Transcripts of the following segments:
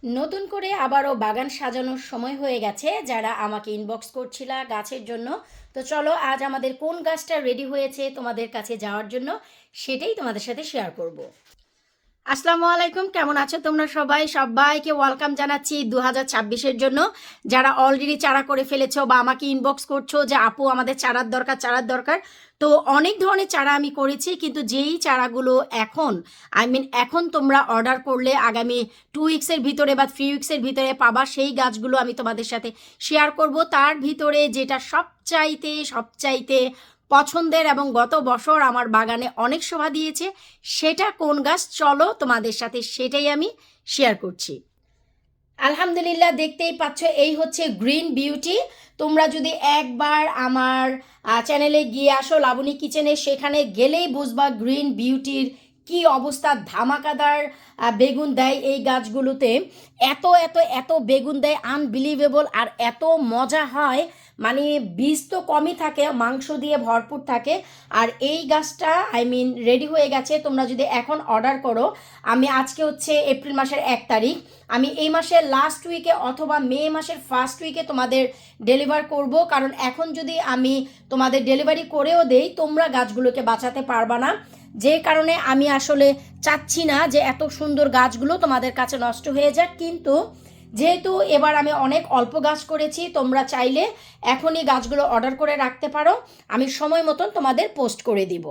নতুন করে আবারও বাগান সাজানোর সময় হয়ে গেছে। যারা আমাকে ইনবক্স করছিলা গাছের জন্য, তো চলো আজ আমাদের কোন গাছটা রেডি হয়েছে তোমাদের কাছে যাওয়ার জন্য সেটাই তোমাদের সাথে শেয়ার করব। আসসালামু আলাইকুম, কেমন আছো তোমরা সবাই? সবাইকে ওয়েলকাম জানাচ্ছি 2026-এর জন্য। যারা অলরেডি চারা করে ফেলেছো বা আমাকে ইনবক্স করছো যে আপু আমাদের চারার দরকার, তো অনেক ধরনের চারা আমি করেছি, কিন্তু যেই চারাগুলো এখন তোমরা অর্ডার করলে আগামী 2 উইক্সের ভিতরে বা 3 উইক্সের ভিতরে পাবা, সেই গাছগুলো আমি তোমাদের সাথে শেয়ার করব। তার ভিতরে যেটা সবচাইতে পছন্দের এবং গত বছর আমার বাগানে অনেক শোভা দিয়েছে, সেটা কোন গাছ চলো তোমাদের সাথে সেটাই আমি শেয়ার করছি। আলহামদুলিল্লাহ, দেখতেই পাচ্ছ এই হচ্ছে গ্রিন বিউটি। তোমরা যদি একবার আমার চ্যানেলে গিয়ে আসো লাবণী কিচেনে, সেখানে গেলেই বুঝবা গ্রিন বিউটির কি অবস্থা। ধামাকাদার বেগুন দেয় এই গাছগুলোতে, এত এত এত বেগুন দেয়, আনবিলিভেবল। আর এত মজা হয়, মানে বীজ তো কমই থাকে, মাংস দিয়ে ভরপুর থাকে। আর এই গাছটা রেডি হয়ে গেছে। তোমরা যদি এখন অর্ডার করো, আমি আজকে হচ্ছে এপ্রিল মাসের 1 তারিখ, আমি এই মাসের লাস্ট উইকে অথবা মে মাসের ফার্স্ট উইকে তোমাদের ডেলিভার করব। কারণ এখন যদি আমি তোমাদের ডেলিভারি করেও দেই, তোমরা গাছগুলোকে বাঁচাতে পারবা না। যে কারণে আমি আসলে চাচ্ছি না যে এত সুন্দর গাছগুলো তোমাদের কাছে নষ্ট হয়ে যাক। কিন্তু যেহেতু এবার আমি অনেক অল্প গাছ করেছি, তোমরা চাইলে এখনই গাছগুলো অর্ডার করে রাখতে পারো, আমি সময় মতন তোমাদের পোস্ট করে দিব।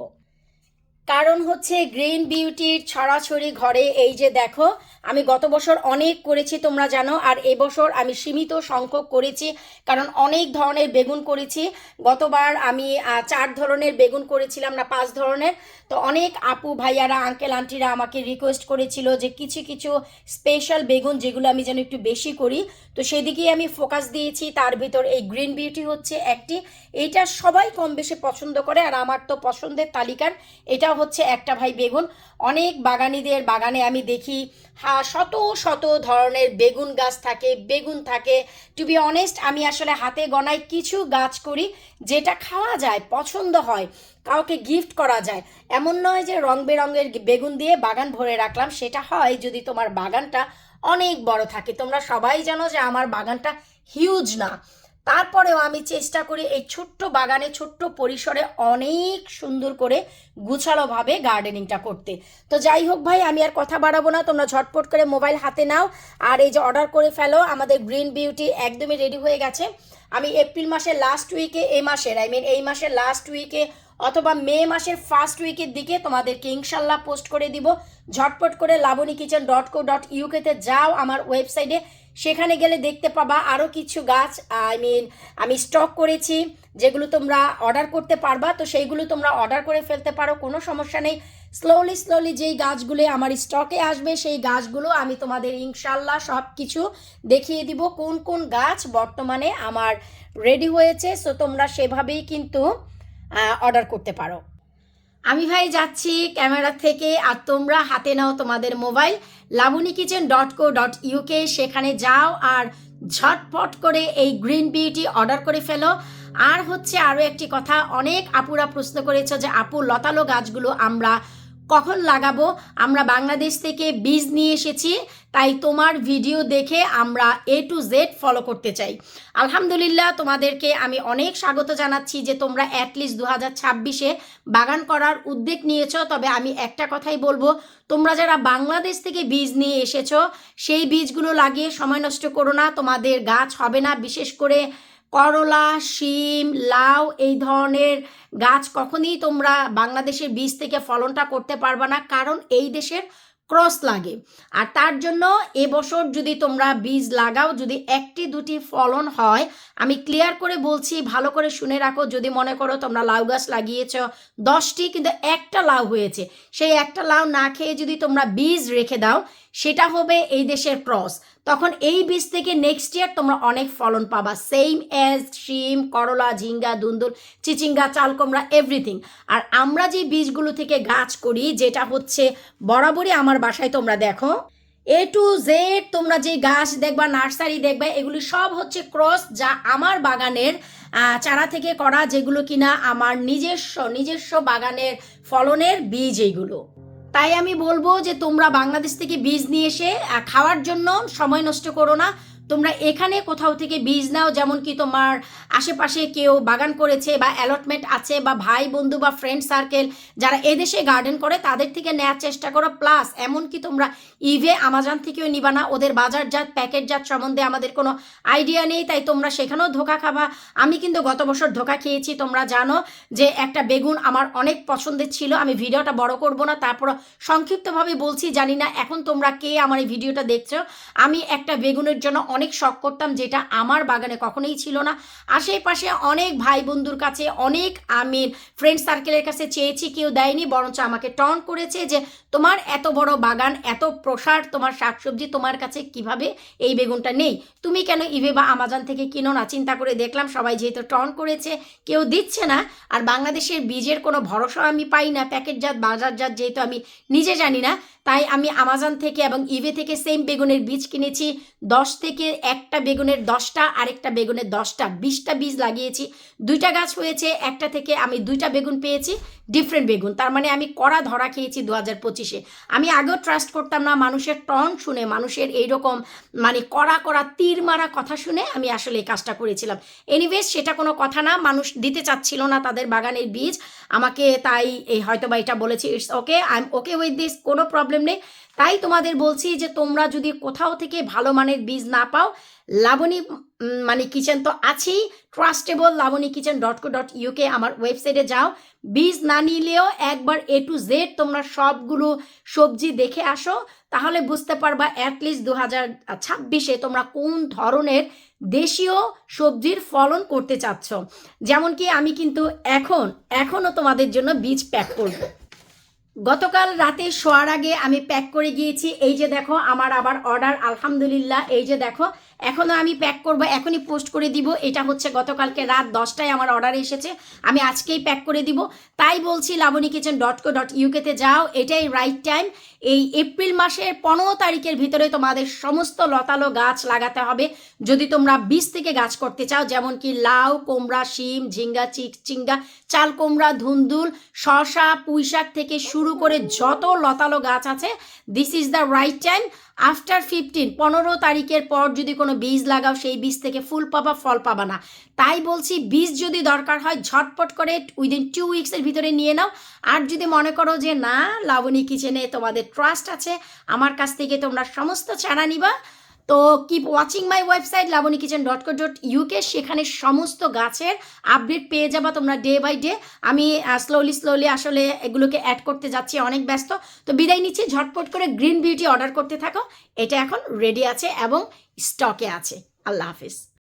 কারণ হচ্ছে গ্রিন বিউটির ছড়াছড়ি ঘরে। এই যে দেখো, আমি গত বছর অনেক করেছি তোমরা জানো, আর এবছর আমি সীমিত সংখ্যক করেছি, কারণ অনেক ধরনের বেগুন করেছি। গতবার আমি 4 ধরনের বেগুন করেছিলাম, না 5 ধরনের। তো অনেক আপু ভাইয়ারা আঙ্কেল আন্টিরা আমাকে রিকোয়েস্ট করেছিল যে কিছু কিছু স্পেশাল বেগুন যেগুলো আমি যেন একটু বেশি করি, তো সেদিকেই আমি ফোকাস দিয়েছি। তার ভিতর এই গ্রিন বিউটি হচ্ছে একটি। এইটা সবাই কম বেশি পছন্দ করে, আর আমার তো পছন্দের তালিকার এটা হচ্ছে একটা ভাই বেগুন। অনেক বাগানীদের বাগানে আমি দেখি শত শত ধরনের বেগুন থাকে। টু বি অনেস্ট, আমি আসলে হাতে গনায় কিছু গাছ করি যেটা খাওয়া যায়, পছন্দ হয়, কাউকে গিফট করা যায়। এমন নয় যে রং বেরঙের বেগুন দিয়ে বাগান ভরে রাখলাম, সেটা হয় যদি তোমার বাগানটা অনেক বড় থাকে। তোমরা সবাই জানো যে আমার বাগানটা হিউজ না, তারপরেও আমি চেষ্টা করি এই ছোট্ট বাগানে ছোট্ট পরিসরে অনেক সুন্দর করে গুছালোভাবে গার্ডেনিংটা করতে। তো যাই হোক ভাই, আমি আর কথা বাড়াবো না, তোমরা ঝটপট করে মোবাইল হাতে নাও আর এই যে অর্ডার করে ফেলো। আমাদের গ্রিন বিউটি একদমই রেডি হয়ে গেছে। আমি এপ্রিল মাসের লাস্ট উইকে, এই মাসের লাস্ট উইকে অথবা মে মাসের ফার্স্ট উইকের দিকে তোমাদেরকে ইনশাল্লাহ পোস্ট করে দিব। ঝটপট করে labonikichen.co.uk-তে যাও আমার ওয়েবসাইটে, সেখানে গেলে দেখতে পাবা আরও কিছু গাছ আমি স্টক করেছি, যেগুলো তোমরা অর্ডার করতে পারবা। তো সেইগুলো তোমরা অর্ডার করে ফেলতে পারো, কোনো সমস্যা নেই। স্লোলি যেই গাছগুলো আমার স্টকে আসবে, সেই গাছগুলো আমি তোমাদের ইনশাল্লাহ সব কিছু দেখিয়ে দিব কোন কোন গাছ বর্তমানে আমার রেডি হয়েছে। সো তোমরা সেভাবেই কিন্তু অর্ডার করতে পারো। আমি ভাই যাচ্ছি ক্যামেরা থেকে, আর তোমরা হাতে নাও তোমাদের মোবাইল, labonikichen.co.uk, সেখানে যাও আর ঝটপট করে এই গ্রিন বিউটি অর্ডার করে ফেলো। আর হচ্ছে আরও একটি কথা, অনেক আপুরা প্রশ্ন করেছো যে আপু লতালো গাছগুলো আমরা কখন লাগাবো। আমরা বাংলাদেশ থেকে বীজ নিয়ে এসেছি, তাই তোমার ভিডিও দেখে আমরা A to Z ফলো করতে চাই। আলহামদুলিল্লাহ, তোমাদেরকে আমি অনেক স্বাগত জানাচ্ছি যে তোমরা অ্যাটলিস্ট 2026-এ বাগান করার উদ্যোগ নিয়েছো। তবে আমি একটা কথাই বলবো, তোমরা যারা বাংলাদেশ থেকে বীজ নিয়ে এসেছো, সেই বীজগুলো লাগিয়ে সময় নষ্ট করো না, তোমাদের গাছ হবে না। বিশেষ করে করলা, শিম, লাউ এই ধরনের গাছ কখনই তোমরা বাংলাদেশের বীজ থেকে ফলনটা করতে পারবে না, কারণ এই দেশের ক্রস লাগে। আর তার জন্য এবছর যদি তোমরা বীজ লাগাও, যদি 1-2টি ফলন হয়, আমি ক্লিয়ার করে বলছি, ভালো করে শুনে রাখো। যদি মনে করো তোমরা লাউ গাছ লাগিয়েছ 10টি, কিন্তু একটা লাউ হয়েছে, সেই একটা লাউ না খেয়ে যদি তোমরা বীজ রেখে দাও, সেটা হবে এই দেশের ক্রস। তখন এই বীজ থেকে নেক্সট ইয়ার তোমরা অনেক ফলন পাবা, সেম অ্যাজ শিম, করলা, ঝিঙ্গা, দুন্দুল, চিচিঙ্গা, চাল কুমড়া, এভরিথিং। আর আমরা যে বীজগুলো থেকে গাছ করি, যেটা হচ্ছে বরাবরই আমার বাসায় তোমরা দেখো A to Z, তোমরা যে গাছ দেখবা, নার্সারি দেখবা, এগুলি সব হচ্ছে ক্রস, যা আমার বাগানের চারা থেকে করা, যেগুলো কিনা আমার নিজস্ব বাগানের ফলনের বীজ এইগুলো। তাই আমি বলবো যে তোমরা বাংলাদেশ থেকে বীজ নিয়ে এসে খাওয়ার জন্য সময় নষ্ট করো না, তোমরা এখানে কোথাও থেকে বীজ নাও, যেমন কি তোমার আশেপাশে কেউ বাগান করেছে বা অ্যালটমেন্ট আছে বা ভাই বন্ধু বা ফ্রেন্ড সার্কেল যারা এদেশে গার্ডেন করে তাদের থেকে নেওয়ার চেষ্টা করো। প্লাস এমনকি তোমরা ইভে আমাজন থেকেও নিবা না, ওদের বাজারজাত প্যাকেটজাত সম্বন্ধে আমাদের কোনো আইডিয়া নেই, তাই তোমরা সেখানেও ধোকা খাবা। আমি কিন্তু গত বছর ধোকা খেয়েছি, তোমরা জানো যে একটা বেগুন আমার অনেক পছন্দের ছিল, আমি ভিডিওটা বড় করব না, তারপর সংক্ষিপ্তভাবে বলছি। জানি না এখন তোমরা কে আমার এই ভিডিওটা দেখছো, আমি একটা বেগুনের জন্য অনেক শখ করতাম, যেটা আমার বাগানে কখনোই ছিল না। আশেপাশে অনেক ভাই বন্ধুর কাছে, অনেক আমি ফ্রেন্ড সার্কেলের কাছে চেয়েছি, কেউ দেয়নি, বরঞ্চ আমাকে টর্ন করেছে যে তোমার এত বড় বাগান, এত প্রসার তোমার শাকসবজি, তোমার কাছে কিভাবে এই বেগুনটা নেই, তুমি কেন ইভে বা আমাজন থেকে কিনো না। চিন্তা করে দেখলাম সবাই যেহেতু টর্ন করেছে, কেউ দিচ্ছে না, আর বাংলাদেশের বীজের কোনো ভরসা আমি পাই না, প্যাকেটজাত বাজারজাত যেহেতু আমি নিজে জানি না, তাই আমি আমাজন থেকে এবং ইভে থেকে সেম বেগুনের বীজ কিনেছি। 10 থেকে একটা বেগুনের 10টা, আরেকটা বেগুনের 10টা, 20টা বীজ লাগিয়েছি, 2টা গাছ হয়েছে, একটা থেকে আমি 2টা বেগুন পেয়েছি, ডিফারেন্ট বেগুন। তার মানে আমি কড়া ধরা খেয়েছি 2025-এ। আমি আগেও ট্রাস্ট করতাম না, মানুষের টন শুনে, মানুষের এইরকম মানে কড়া কড়া তীর মারা কথা শুনে আমি আসলে এই কাজটা করেছিলাম। এনিওয়েজ সেটা কোনো কথা না, মানুষ দিতে চাচ্ছিল না তাদের বাগানের বীজ আমাকে, তাই এই হয়তো বা এটা বলেছি, it's okay, I am okay with this, কোনো প্রবলেম নেই। তাই তোমাদের বলছি যে তোমরা যদি কোথাও থেকে ভালো মানের বীজ না পাও, লাবণী মানে কিচেন তো আছেই, ট্রাস্টেবল lavanyKitchen.co.uk আমার ওয়েবসাইটে যাও, বীজ না নিলেও একবার A to Z তোমরা সবগুলো সবজি দেখে আসো, তাহলে বুঝতে পারবা অ্যাটলিস্ট 2026-এ তোমরা কোন ধরনের দেশীয় সবজির ফলন করতে চাচ্ছ। যেমন কি আমি কিন্তু এখনও তোমাদের জন্য বীজ প্যাক করব। গতকাল রাতে শোয়ার আগে আমি প্যাক করে গিয়েছি, এই যে দেখো আমার আবার অর্ডার, আলহামদুলিল্লাহ, এই যে দেখো এখনও আমি প্যাক করব, এখনই পোস্ট করে দিব। এটা হচ্ছে গতকালকে রাত 10টায় আমার অর্ডার এসেছে, আমি আজকেই প্যাক করে দিব। তাই বলছি lavanyKitchen.co.uk-তে যাও, এটাই রাইট টাইম। এই এপ্রিল মাসের 15 তারিখের ভিতরে তোমাদের সমস্ত লতালো গাছ লাগাতে হবে যদি তোমরা বীজ থেকে গাছ করতে চাও, যেমন কি লাউ, কুমড়া, শিম, ঝিঙ্গা, চিচিঙ্গা, চাল কুমড়া, ধুন্দুল, শসা, পুঁইশাক থেকে শুরু করে যত লতালো গাছ আছে, this is the right time. After 15 তারিখের পর যদি কোনো বীজ লাগাও, সেই বীজ থেকে ফুল পাবা, ফল পাবা না। তাই বলছি বীজ যদি দরকার হয় ঝটপট করে উইদিন 2 উইক্সের ভিতরে নিয়ে নাও। আর যদি মনে করো যে না, লাবণী কিচেনে তোমাদের ট্রাস্ট আছে, আমার কাছ থেকে তোমরা সমস্ত চারা নিবা, তো keep watching my website lavanyKitchen.co.uk, সেখানে সমস্ত গাছের আপডেট পেয়ে যাবা তোমরা ডে বাই ডে। আমি স্লোলি আসলে এগুলোকে অ্যাড করতে যাচ্ছি, অনেক ব্যস্ত, তো বিদায় নিচ্ছি। ঝটপট করে গ্রিন বিউটি অর্ডার করতে থাকো, এটা এখন রেডি আছে এবং স্টকে আছে। আল্লাহ হাফিজ।